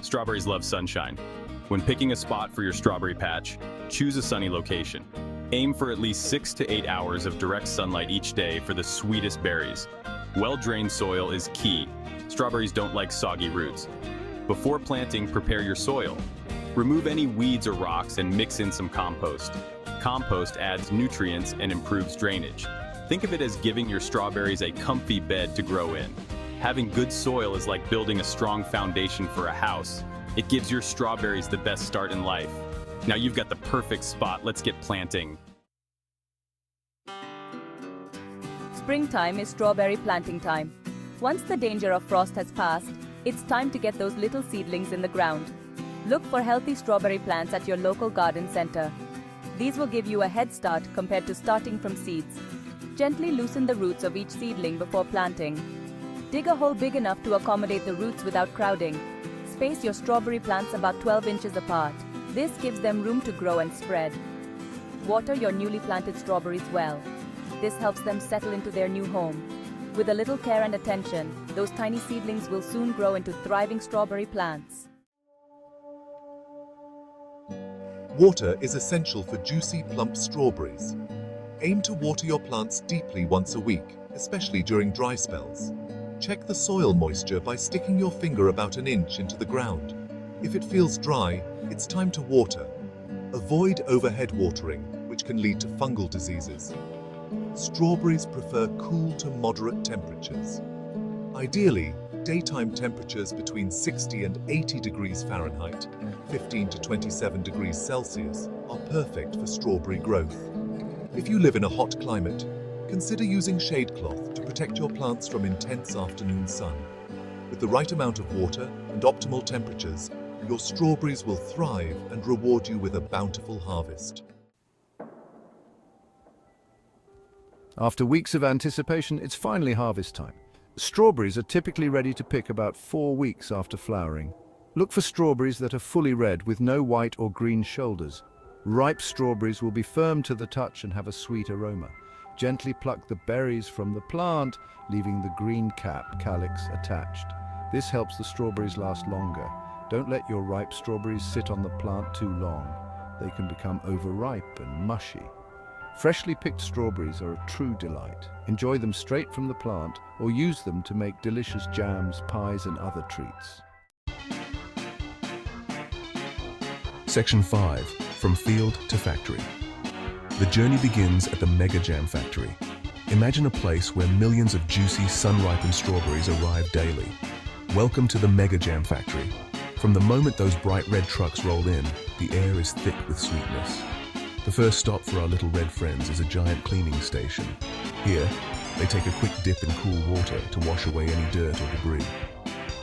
Strawberries love sunshine. When picking a spot for your strawberry patch, choose a sunny location. Aim for at least 6 to 8 hours of direct sunlight each day for the sweetest berries. Well-drained soil is key. Strawberries don't like soggy roots. Before planting, prepare your soil. Remove any weeds or rocks and mix in some compost. Compost adds nutrients and improves drainage. Think of it as giving your strawberries a comfy bed to grow in. Having good soil is like building a strong foundation for a house. It gives your strawberries the best start in life. Now you've got the perfect spot. Let's get planting. Springtime is strawberry planting time. Once the danger of frost has passed, it's time to get those little seedlings in the ground. Look for healthy strawberry plants at your local garden center. These will give you a head start compared to starting from seeds. Gently loosen the roots of each seedling before planting. Dig a hole big enough to accommodate the roots without crowding. Space your strawberry plants about 12 inches apart. This gives them room to grow and spread. Water your newly planted strawberries well. This helps them settle into their new home. With a little care and attention, those tiny seedlings will soon grow into thriving strawberry plants. Water is essential for juicy, plump strawberries. Aim to water your plants deeply once a week, especially during dry spells. Check the soil moisture by sticking your finger about an inch into the ground. If it feels dry, it's time to water. Avoid overhead watering, which can lead to fungal diseases. Strawberries prefer cool to moderate temperatures. Ideally, daytime temperatures between 60 and 80 degrees Fahrenheit, 15 to 27 degrees Celsius, are perfect for strawberry growth. If you live in a hot climate, consider using shade cloth to protect your plants from intense afternoon sun. With the right amount of water and optimal temperatures, your strawberries will thrive and reward you with a bountiful harvest. After weeks of anticipation, it's finally harvest time. Strawberries are typically ready to pick about 4 weeks after flowering. Look for strawberries that are fully red with no white or green shoulders. Ripe strawberries will be firm to the touch and have a sweet aroma. Gently pluck the berries from the plant, leaving the green calyx attached. This helps the strawberries last longer. Don't let your ripe strawberries sit on the plant too long. They can become overripe and mushy. Freshly picked strawberries are a true delight. Enjoy them straight from the plant or use them to make delicious jams, pies, and other treats. Section 5. From Field to Factory. The journey begins at the Mega Jam Factory. Imagine a place where millions of juicy, sun-ripened strawberries arrive daily. Welcome to the Mega Jam Factory. From the moment those bright red trucks roll in, the air is thick with sweetness. The first stop for our little red friends is a giant cleaning station. Here, they take a quick dip in cool water to wash away any dirt or debris.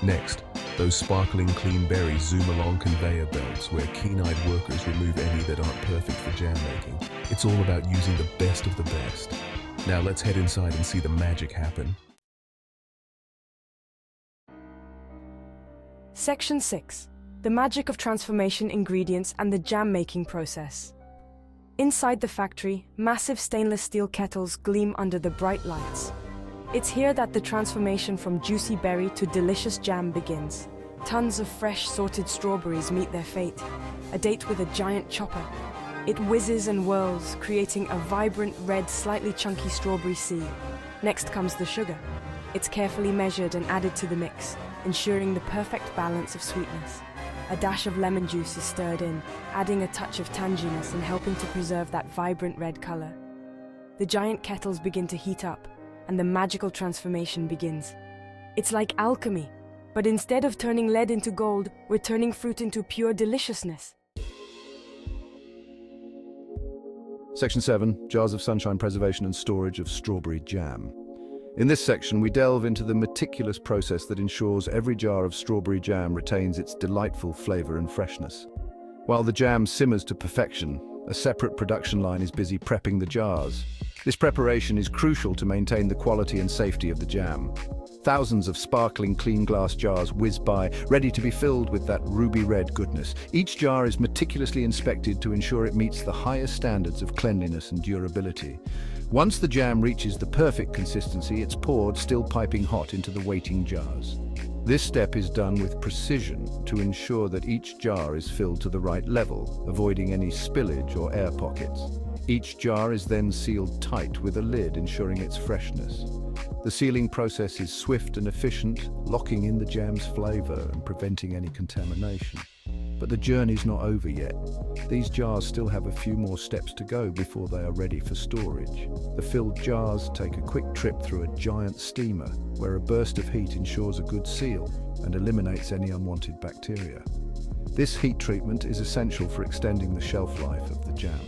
Next, those sparkling clean berries zoom along conveyor belts where keen-eyed workers remove any that aren't perfect for jam making. It's all about using the best of the best. Now let's head inside and see the magic happen. Section 6. The magic of transformation ingredients and the jam-making process. Inside the factory, massive stainless steel kettles gleam under the bright lights. It's here that the transformation from juicy berry to delicious jam begins. Tons of fresh sorted strawberries meet their fate, a date with a giant chopper. It whizzes and whirls, creating a vibrant red, slightly chunky strawberry sea. Next comes the sugar. It's carefully measured and added to the mix, ensuring the perfect balance of sweetness. A dash of lemon juice is stirred in, adding a touch of tanginess and helping to preserve that vibrant red color. The giant kettles begin to heat up, and the magical transformation begins. It's like alchemy, but instead of turning lead into gold, we're turning fruit into pure deliciousness. Section 7. Jars of sunshine preservation and storage of strawberry jam. In this section, we delve into the meticulous process that ensures every jar of strawberry jam retains its delightful flavor and freshness. While the jam simmers to perfection, a separate production line is busy prepping the jars. This preparation is crucial to maintain the quality and safety of the jam. Thousands of sparkling clean glass jars whiz by, ready to be filled with that ruby red goodness. Each jar is meticulously inspected to ensure it meets the highest standards of cleanliness and durability. Once the jam reaches the perfect consistency, it's poured, still piping hot, into the waiting jars. This step is done with precision to ensure that each jar is filled to the right level, avoiding any spillage or air pockets. Each jar is then sealed tight with a lid, ensuring its freshness. The sealing process is swift and efficient, locking in the jam's flavor and preventing any contamination. But the journey's not over yet. These jars still have a few more steps to go before they are ready for storage. The filled jars take a quick trip through a giant steamer, where a burst of heat ensures a good seal and eliminates any unwanted bacteria. This heat treatment is essential for extending the shelf life of the jam.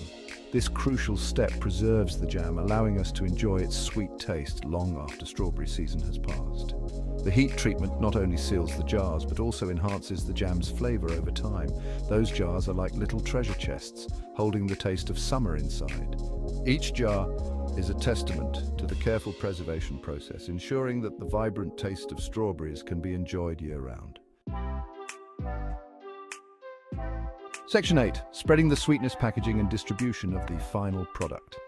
This crucial step preserves the jam, allowing us to enjoy its sweet taste long after strawberry season has passed. The heat treatment not only seals the jars, but also enhances the jam's flavor over time. Those jars are like little treasure chests, holding the taste of summer inside. Each jar is a testament to the careful preservation process, ensuring that the vibrant taste of strawberries can be enjoyed year-round. Section 8. Spreading the sweetness, packaging and distribution of the final product.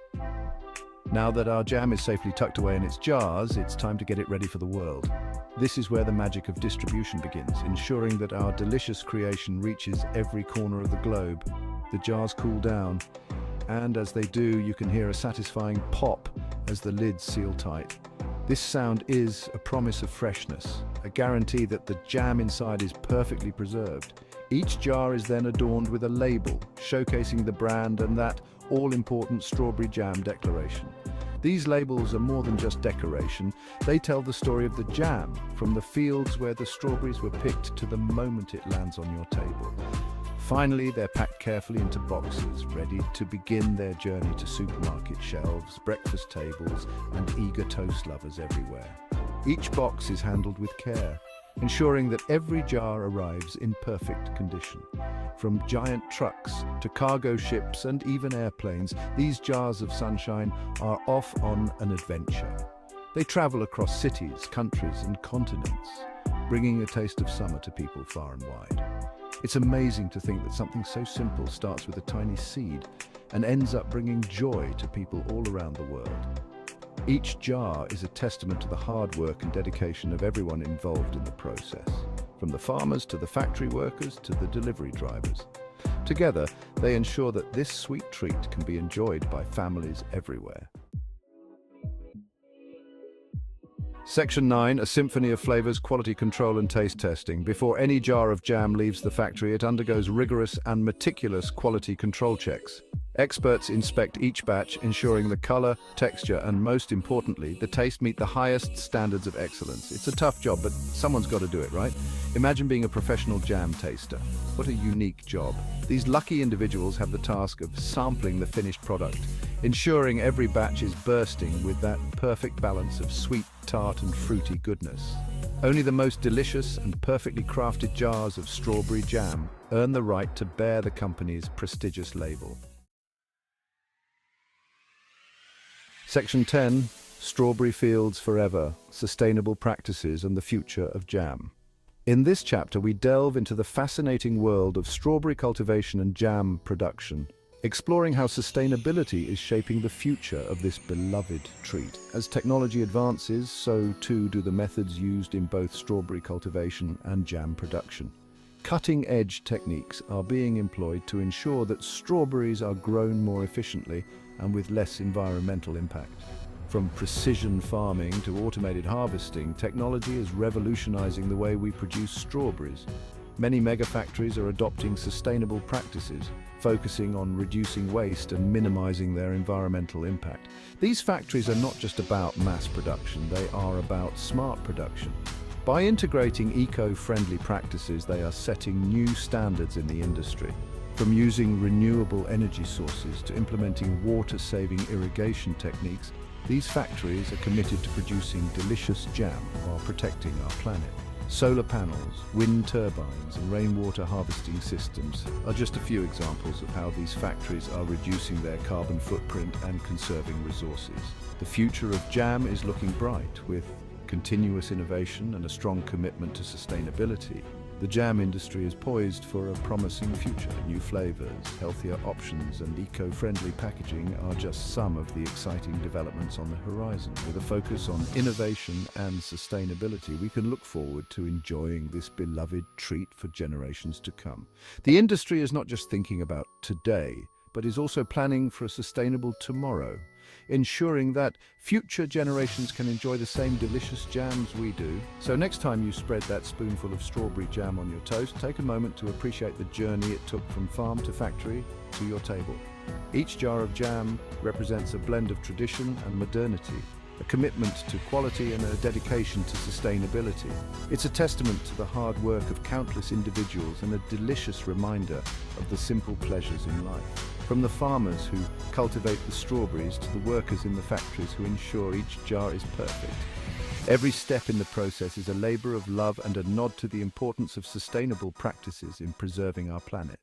Now that our jam is safely tucked away in its jars, it's time to get it ready for the world. This is where the magic of distribution begins, ensuring that our delicious creation reaches every corner of the globe. The jars cool down, and as they do, you can hear a satisfying pop as the lids seal tight. This sound is a promise of freshness, a guarantee that the jam inside is perfectly preserved. Each jar is then adorned with a label, showcasing the brand and that all-important strawberry jam declaration. These labels are more than just decoration. They tell the story of the jam, from the fields where the strawberries were picked to the moment it lands on your table. Finally, they're packed carefully into boxes, ready to begin their journey to supermarket shelves, breakfast tables, and eager toast lovers everywhere. Each box is handled with care, ensuring that every jar arrives in perfect condition. From giant trucks to cargo ships and even airplanes, these jars of sunshine are off on an adventure. They travel across cities, countries, and continents, bringing a taste of summer to people far and wide. It's amazing to think that something so simple starts with a tiny seed and ends up bringing joy to people all around the world. Each jar is a testament to the hard work and dedication of everyone involved in the process, from the farmers to the factory workers to the delivery drivers. Together, they ensure that this sweet treat can be enjoyed by families everywhere. Section 9, a symphony of flavors, quality control and taste testing. Before any jar of jam leaves the factory, it undergoes rigorous and meticulous quality control checks. Experts inspect each batch, ensuring the color, texture, and most importantly, the taste meet the highest standards of excellence. It's a tough job, but someone's got to do it, right? Imagine being a professional jam taster. What a unique job. These lucky individuals have the task of sampling the finished product, ensuring every batch is bursting with that perfect balance of sweet, tart, and fruity goodness. Only the most delicious and perfectly crafted jars of strawberry jam earn the right to bear the company's prestigious label. Section 10, Strawberry Fields Forever, Sustainable Practices and the Future of Jam. In this chapter, we delve into the fascinating world of strawberry cultivation and jam production, exploring how sustainability is shaping the future of this beloved treat. As technology advances, so too do the methods used in both strawberry cultivation and jam production. Cutting-edge techniques are being employed to ensure that strawberries are grown more efficiently and with less environmental impact. From precision farming to automated harvesting, technology is revolutionizing the way we produce strawberries. Many mega factories are adopting sustainable practices, focusing on reducing waste and minimizing their environmental impact. These factories are not just about mass production, they are about smart production. By integrating eco-friendly practices, they are setting new standards in the industry. From using renewable energy sources to implementing water-saving irrigation techniques, these factories are committed to producing delicious jam while protecting our planet. Solar panels, wind turbines, and rainwater harvesting systems are just a few examples of how these factories are reducing their carbon footprint and conserving resources. The future of jam is looking bright, with continuous innovation and a strong commitment to sustainability. The jam industry is poised for a promising future. New flavors, healthier options, and eco-friendly packaging are just some of the exciting developments on the horizon. With a focus on innovation and sustainability, we can look forward to enjoying this beloved treat for generations to come. The industry is not just thinking about today, but is also planning for a sustainable tomorrow, ensuring that future generations can enjoy the same delicious jams we do. So next time you spread that spoonful of strawberry jam on your toast, take a moment to appreciate the journey it took from farm to factory to your table. Each jar of jam represents a blend of tradition and modernity, a commitment to quality and a dedication to sustainability. It's a testament to the hard work of countless individuals and a delicious reminder of the simple pleasures in life. From the farmers who cultivate the strawberries to the workers in the factories who ensure each jar is perfect. Every step in the process is a labor of love and a nod to the importance of sustainable practices in preserving our planet.